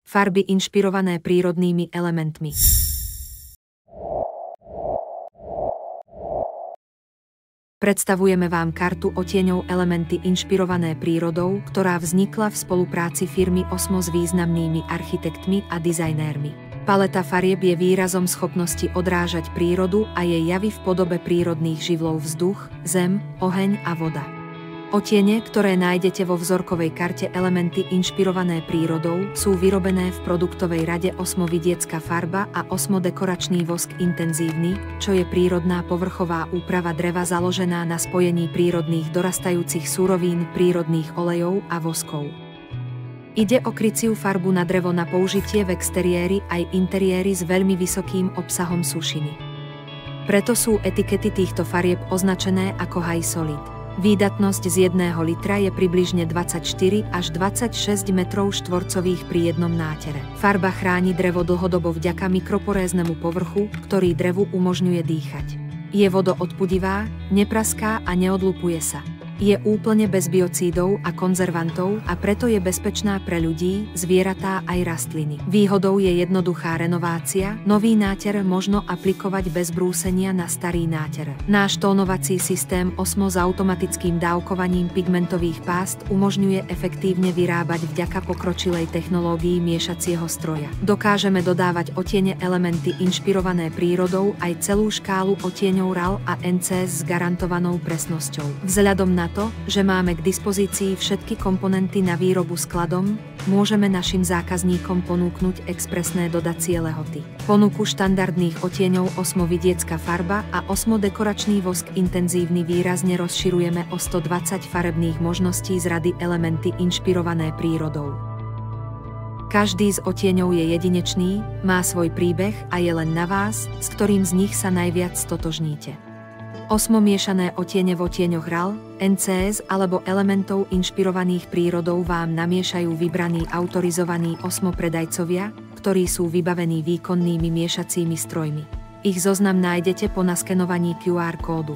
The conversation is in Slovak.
Farby inšpirované prírodnými elementmi. Predstavujeme vám kartu odtieňov elementy inšpirované prírodou, ktorá vznikla v spolupráci firmy Osmo s významnými architektmi a dizajnérmi. Paleta farieb je výrazom schopnosti odrážať prírodu a jej javy v podobe prírodných živlov vzduch, zem, oheň a voda. Odtiene, ktoré nájdete vo vzorkovej karte elementy inšpirované prírodou, sú vyrobené v produktovej rade Osmo vidiecka farba a Osmo dekoračný vosk intenzívny, čo je prírodná povrchová úprava dreva založená na spojení prírodných dorastajúcich surovín, prírodných olejov a voskov. Ide o kryciu farbu na drevo na použitie v exteriéri aj interiéri s veľmi vysokým obsahom sušiny. Preto sú etikety týchto farieb označené ako High Solid. Výdatnosť z 1 litra je približne 24 až 26 metrov štvorcových pri jednom nátere. Farba chráni drevo dlhodobo vďaka mikroporéznemu povrchu, ktorý drevu umožňuje dýchať. Je vodoodpudivá, nepraská a neodlupuje sa. Je úplne bez biocídov a konzervantov a preto je bezpečná pre ľudí, zvieratá aj rastliny. Výhodou je jednoduchá renovácia, nový náter možno aplikovať bez brúsenia na starý náter. Náš tónovací systém Osmo s automatickým dávkovaním pigmentových pást umožňuje efektívne vyrábať vďaka pokročilej technológii miešacieho stroja. Dokážeme dodávať odtiene elementy inšpirované prírodou aj celú škálu odtieňov RAL a NCS s garantovanou presnosťou. Vzhľadom na to, že máme k dispozícii všetky komponenty na výrobu skladom, môžeme našim zákazníkom ponúknuť expresné dodacie lehoty. Ponuku štandardných odtieňov Osmo vidiecka farba a Osmo dekoračný vosk intenzívny výrazne rozširujeme o 120 farebných možností z rady elementy inšpirované prírodou. Každý z odtieňov je jedinečný, má svoj príbeh a je len na vás, s ktorým z nich sa najviac stotožníte. Osmo miešané odtiene v odtieňoch RAL, NCS alebo elementov inšpirovaných prírodou vám namiešajú vybraní autorizovaní Osmo predajcovia, ktorí sú vybavení výkonnými miešacími strojmi. Ich zoznam nájdete po naskenovaní QR kódu.